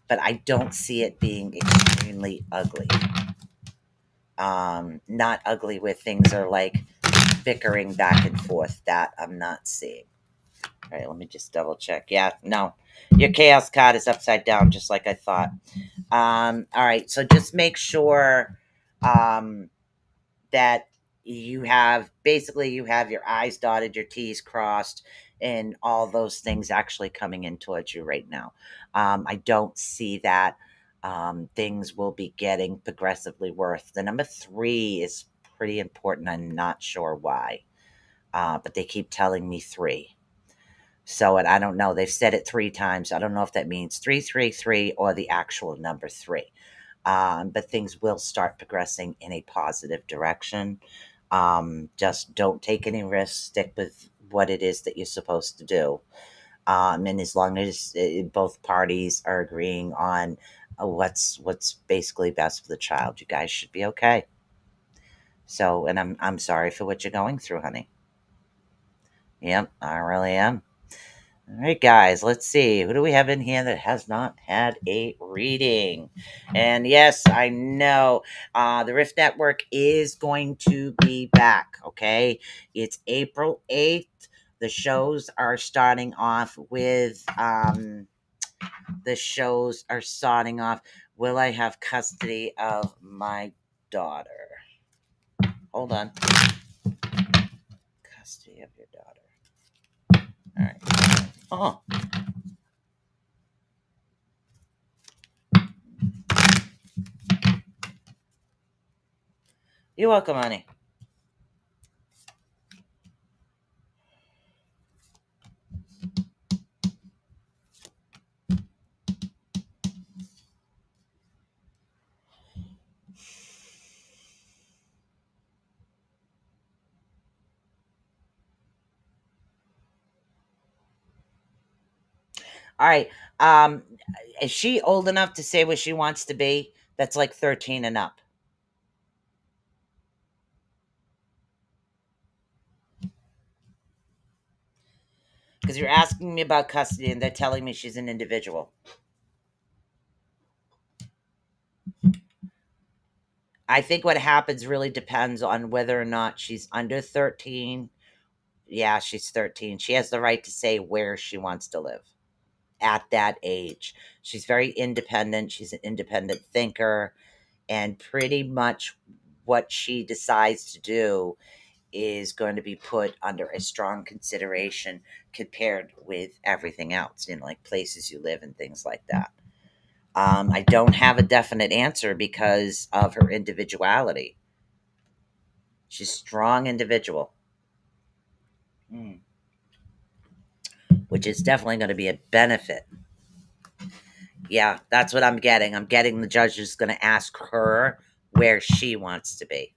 But I don't see it being extremely ugly. Not ugly where things are like bickering back and forth. That I'm not seeing. All right, let me just double check. Yeah, no, your chaos card is upside down, just like I thought. All right, so just make sure um, that you have your I's dotted, your T's crossed, and all those things actually coming in towards you right now. I don't see that things will be getting progressively worse. The number 3 is pretty important. I'm not sure why, but they keep telling me 3. So, and I don't know. They've said it 3 times. I don't know if that means 333 or the actual number 3. But things will start progressing in a positive direction. Just don't take any risks. Stick with what it is that you're supposed to do. And as long as both parties are agreeing on what's basically best for the child, you guys should be okay. So, and I'm sorry for what you're going through, honey. Yep, I really am. All right, guys, let's see. Who do we have in here that has not had a reading? And yes, I know the Rift Network is going to be back. Okay. It's April 8th. The shows are starting off with, the shows are starting off. Will I have custody of my daughter? Hold on. Custody of your daughter. All right. Oh, you're welcome, honey. All right. Um, is she old enough to say what she wants to be? That's like 13 and up. Because you're asking me about custody and they're telling me she's an individual. I think what happens really depends on whether or not she's under 13. Yeah, she's 13. She has the right to say where she wants to live at that age. She's very independent. She's an independent thinker. And pretty much what she decides to do is going to be put under a strong consideration compared with everything else, like places you live and things like that. I don't have a definite answer because of her individuality. She's a strong individual, which is definitely going to be a benefit. Yeah, that's what I'm getting. I'm getting the judge is going to ask her where she wants to be.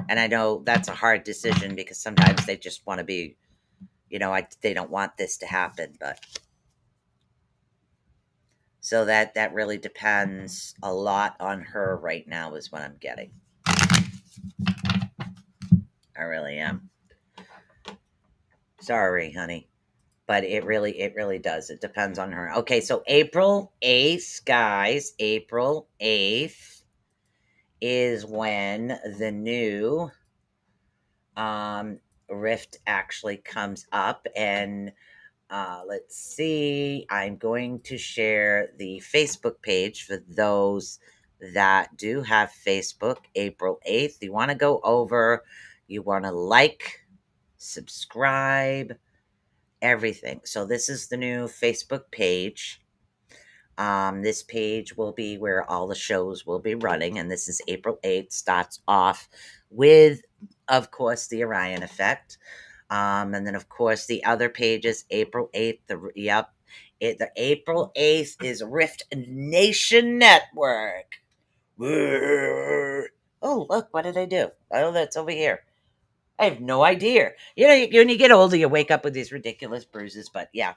And I know that's a hard decision because sometimes they just want to be, they don't want this to happen, but so that really depends a lot on her right now is what I'm getting. I really am. Sorry, honey. But it really does. It depends on her. Okay, so April 8th, guys, April 8th is when the new rift actually comes up. And let's see, I'm going to share the Facebook page for those that do have Facebook. April 8th, you want to go over, you want to like, subscribe, everything. So this is the new Facebook page. This page will be where all the shows will be running, and this is April 8th. Starts off with, of course, the Orion effect. And then, of course, the other pages, April 8th. The April 8th is Rift Nation Network. Oh, look, what did I do? Oh, that's over here. I have no idea. When you get older, you wake up with these ridiculous bruises, but yeah.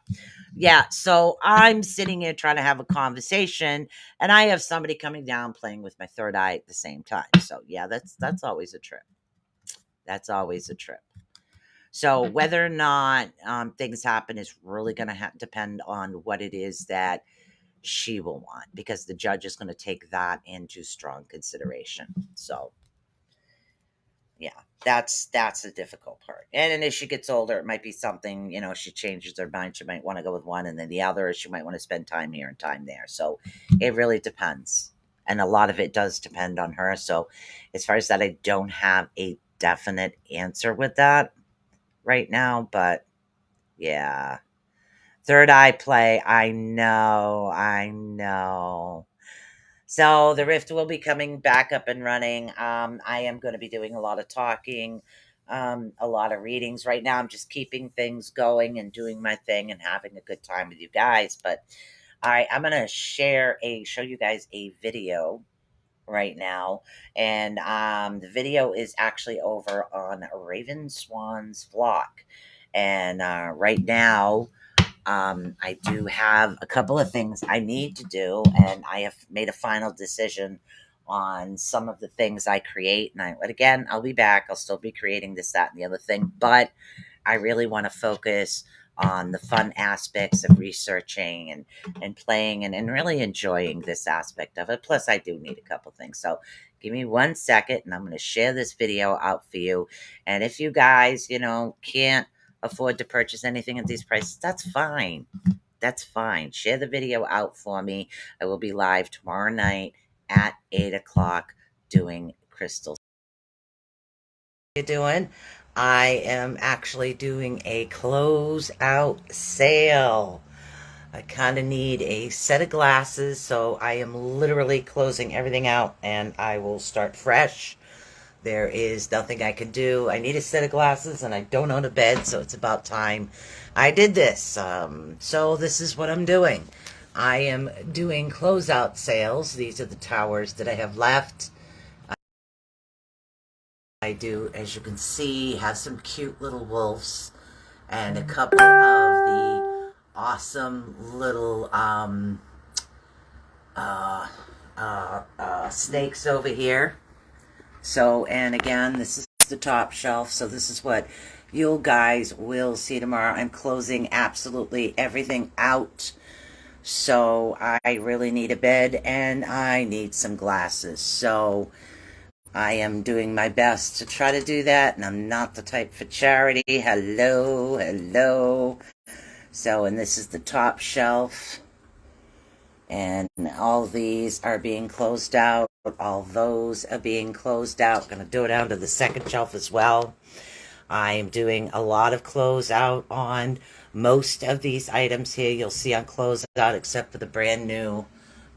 Yeah, so I'm sitting here trying to have a conversation, and I have somebody coming down playing with my third eye at the same time. So yeah, that's always a trip. That's always a trip. So whether or not things happen is really going to depend on what it is that she will want, because the judge is going to take that into strong consideration. So yeah, that's the difficult part. And then as she gets older, it might be something, she changes her mind. She might want to go with one, and then the other, she might want to spend time here and time there. So it really depends. And a lot of it does depend on her. So as far as that, I don't have a definite answer with that right now. But yeah. Third eye play. I know. So the Rift will be coming back up and running. I am going to be doing a lot of talking, a lot of readings. Right now, I'm just keeping things going and doing my thing and having a good time with you guys. But all right, I'm going to show you guys a video right now. And the video is actually over on Raven Swan's vlog. And right now, I do have a couple of things I need to do, and I have made a final decision on some of the things I create. But again, I'll be back. I'll still be creating this, that, and the other thing, but I really want to focus on the fun aspects of researching and playing and really enjoying this aspect of it. Plus, I do need a couple things. So give me 1 second and I'm going to share this video out for you. And if you guys, can't afford to purchase anything at these prices, that's fine. That's fine. Share the video out for me. I will be live tomorrow night at 8 o'clock doing crystals. What are you doing? I am actually doing a closeout sale. I kind of need a set of glasses, so I am literally closing everything out and I will start fresh. There is nothing I can do. I need a set of glasses and I don't own a bed, so it's about time I did this. So this is what I'm doing. I am doing closeout sales. These are the towers that I have left. I do, as you can see, have some cute little wolves and a couple of the awesome little snakes over here. So, and again, this is the top shelf. So this is what you guys will see tomorrow. I'm closing absolutely everything out. So I really need a bed and I need some glasses. So I am doing my best to try to do that. And I'm not the type for charity. Hello, hello. So, and this is the top shelf. And all these are being closed out. All those are being closed out. Going to do it down to the second shelf as well. I'm doing a lot of closeout on most of these items here. You'll see on closeout, except for the brand new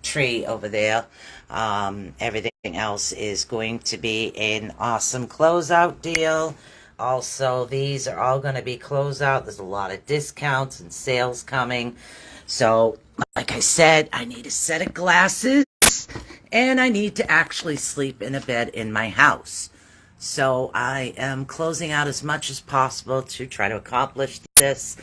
tree over there. Everything else is going to be an awesome closeout deal. Also, these are all going to be closeout. There's a lot of discounts and sales coming. So, like I said, I need a set of glasses and I need to actually sleep in a bed in my house. So I am closing out as much as possible to try to accomplish this.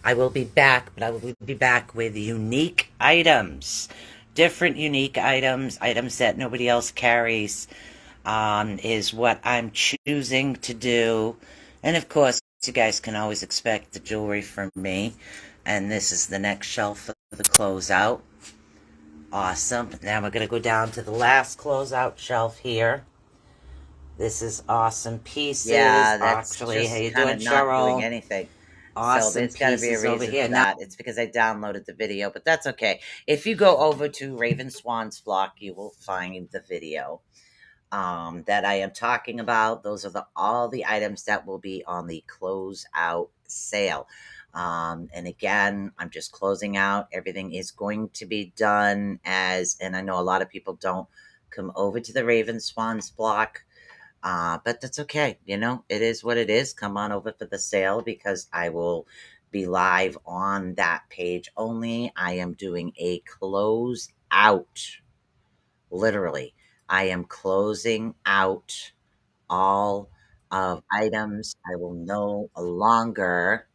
I will be back, but I will be back with unique items. Different unique items, items that nobody else carries, is what I'm choosing to do. And of course, you guys can always expect the jewelry from me. And this is the next shelf for the closeout. Awesome. Now we're going to go down to the last closeout shelf here. This is awesome pieces. Yeah, that's actually, how you doing, not Cheryl? Doing anything. Awesome. So there's got to be a reason for that. It's because I downloaded the video, but that's okay. If you go over to Raven Swan's vlog, you will find the video that I am talking about. Those are all the items that will be on the closeout sale. And again, I'm just closing out. Everything is going to be done and I know a lot of people don't come over to the Raven Swans block. But that's okay. It is what it is. Come on over for the sale because I will be live on that page only. I am doing a close out. Literally, I am closing out all of items. I will no longer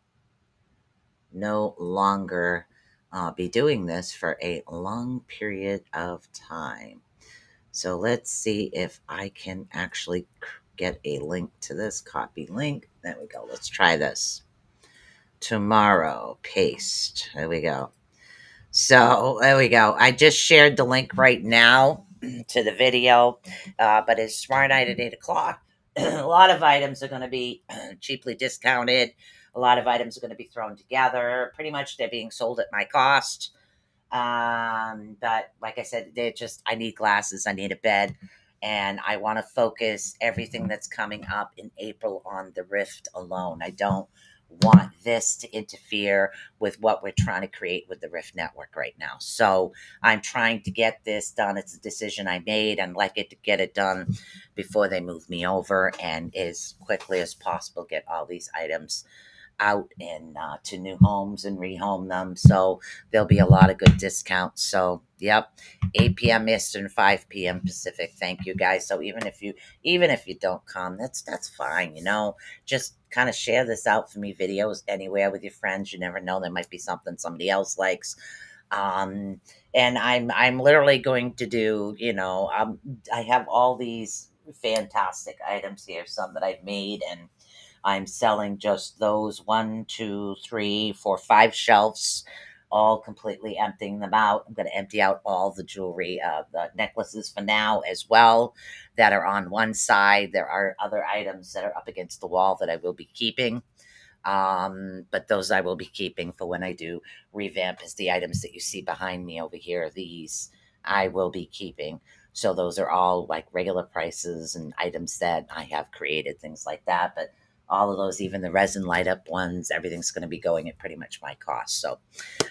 be doing this for a long period of time. So let's see if I can actually get a link to this. Copy link. There we go. Let's try this. Tomorrow, paste. There we go. So there we go. I just shared the link right now to the video, but it's tomorrow night at 8 o'clock. A lot of items are going to be cheaply discounted. A lot of items are going to be thrown together. Pretty much they're being sold at my cost. But like I said, I need glasses, I need a bed, and I want to focus everything that's coming up in April on the Rift alone. I don't want this to interfere with what we're trying to create with the Rift network right now. So I'm trying to get this done. It's a decision I made and like it to get it done before they move me over and as quickly as possible get all these items out and to new homes and rehome them. So there'll be a lot of good discounts. So yep, 8 p.m. Eastern, 5 p.m. Pacific. Thank you guys. So even if you don't come, that's fine. Just kind of share this out for me, videos anywhere with your friends. You never know, there might be something somebody else likes. And I'm literally going to do, I have all these fantastic items here, some that I've made and I'm selling just those 1, 2, 3, 4, 5 shelves, all completely emptying them out. I'm going to empty out all the jewelry, the necklaces for now as well, that are on one side. There are other items that are up against the wall that I will be keeping. But those I will be keeping for when I do revamp, is the items that you see behind me over here. These I will be keeping. So those are all like regular prices and items that I have created, things like that. But all of those, even the resin light up ones, everything's going to be going at pretty much my cost. So,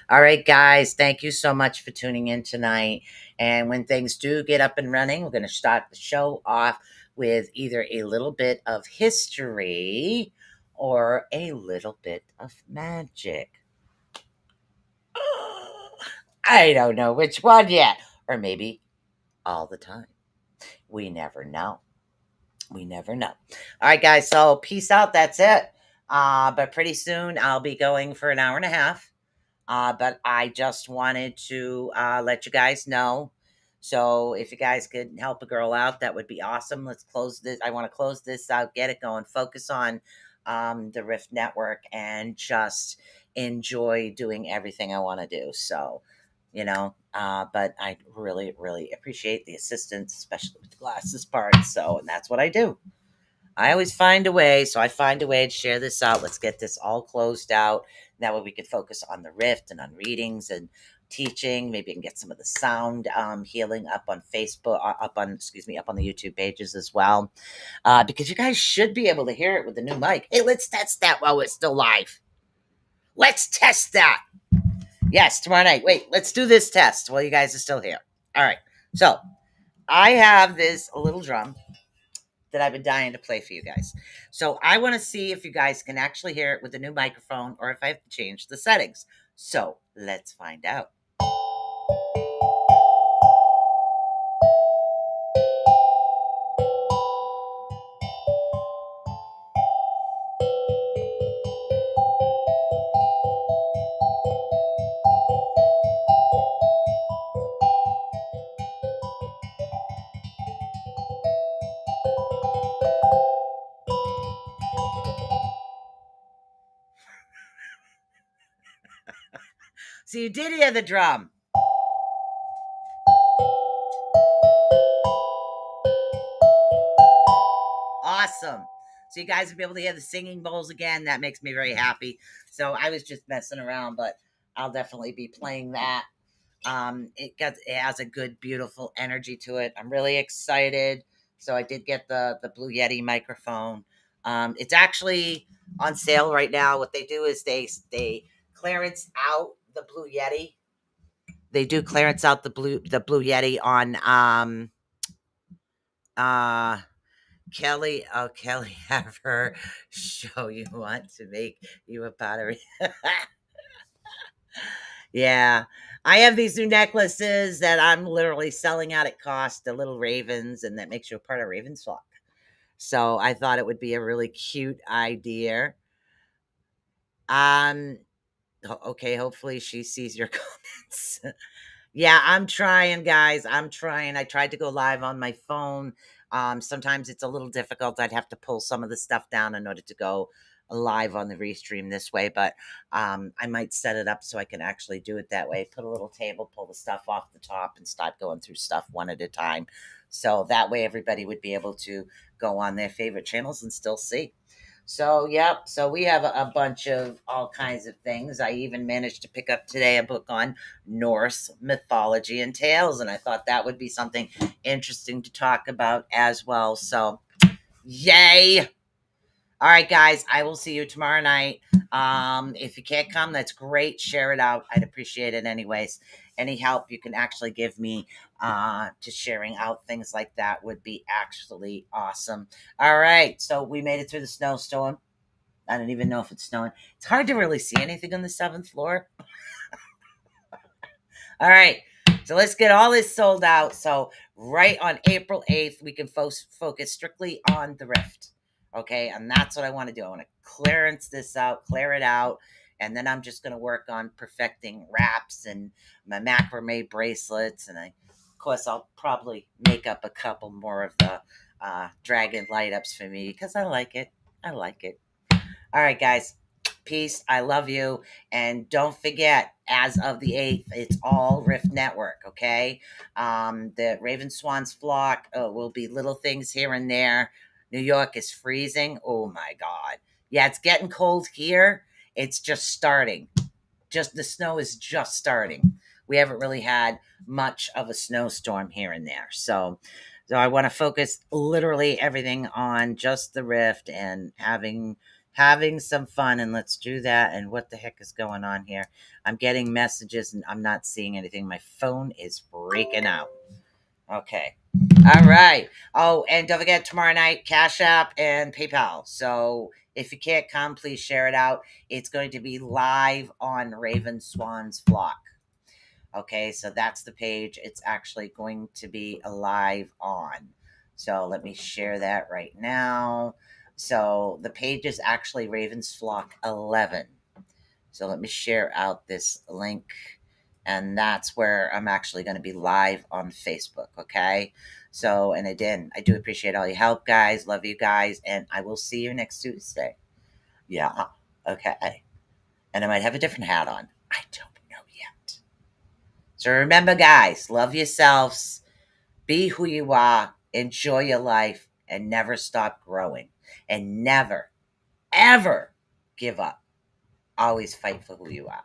all right, guys, thank you so much for tuning in tonight. And when things do get up and running, we're going to start the show off with either a little bit of history or a little bit of magic. I don't know which one yet. Or maybe all the time. We never know. We never know. All right, guys. So peace out. That's it. But pretty soon I'll be going for an hour and a half. But I just wanted to let you guys know. So if you guys could help a girl out, that would be awesome. Let's close this. I want to close this out, get it going, focus on the Rift Network, and just enjoy doing everything I want to do. So, but I really, really appreciate the assistance, especially with the glasses part. So, and that's what I do. I always find a way. So I find a way to share this out. Let's get this all closed out. That way we can focus on the Rift and on readings and teaching. Maybe I can get some of the sound healing up on Facebook, up on the YouTube pages as well. Because you guys should be able to hear it with the new mic. Hey, let's test that while it's still live. Let's test that. Yes, tomorrow night. Wait, let's do this test while you guys are still here. All right. So I have this little drum that I've been dying to play for you guys. So I want to see if you guys can actually hear it with the new microphone or if I have to change the settings. So let's find out. So you did hear the drum. Awesome. So you guys will be able to hear the singing bowls again. That makes me very happy. So I was just messing around, but I'll definitely be playing that. It has a good, beautiful energy to it. I'm really excited. So I did get the Blue Yeti microphone. It's actually on sale right now. What they do is they clearance out the Blue Yeti. They do clearance out the Blue Yeti on uh Kelly. Oh, Kelly, have her show you want to make you a pottery. Yeah. I have these new necklaces that I'm literally selling out at cost, the little ravens, and that makes you a part of Raven's flock. So I thought it would be a really cute idea. Um, okay, hopefully she sees your comments. Yeah, I'm trying, guys. I'm trying. I tried to go live on my phone. Sometimes it's a little difficult. I'd have to pull some of the stuff down in order to go live on the restream this way, but I might set it up so I can actually do it that way. Put a little table, pull the stuff off the top, and start going through stuff one at a time. So that way everybody would be able to go on their favorite channels and still see. So, yep. So we have a bunch of all kinds of things. I even managed to pick up today a book on Norse mythology and tales, and I thought that would be something interesting to talk about as well. So, yay! All right, guys, I will see you tomorrow night. If you can't come, that's great. Share it out. I'd appreciate it anyways. Any help you can actually give me to sharing out things like that would be actually awesome. All right, so we made it through the snowstorm. I don't even know if it's snowing. It's hard to really see anything on the 7th floor. All right. So let's get all this sold out. So right on April 8th, we can focus strictly on the Rift. Okay. And that's what I want to do. I want to clearance this out, clear it out. And then I'm just going to work on perfecting wraps and my macrame bracelets. And of course, I'll probably make up a couple more of the dragon light ups for me because I like it. I like it. All right, guys. Peace. I love you. And don't forget, as of the 8th, it's all Rift Network, okay? The Raven Swans flock will be little things here and there. New York is freezing. Oh my God. Yeah, it's getting cold here. It's just starting. Just the snow is just starting. We haven't really had much of a snowstorm here and there. So I want to focus literally everything on just the Rift and having some fun, and let's do that. And what the heck is going on here? I'm getting messages and I'm not seeing anything. My phone is freaking out. Okay. All right. Oh, and don't forget tomorrow night, Cash App and PayPal. So if you can't come, please share it out. It's going to be live on Raven Swan's flock. Okay, so that's the page it's actually going to be live on. So let me share that right now. So the page is actually Raven's Flock 11. So let me share out this link. And that's where I'm actually going to be live on Facebook. Okay. So, and again, I do appreciate all your help, guys. Love you guys. And I will see you next Tuesday. Yeah. Okay. And I might have a different hat on. I don't know yet. So remember, guys, love yourselves, be who you are, enjoy your life, and never stop growing. And never, ever give up. Always fight for who you are.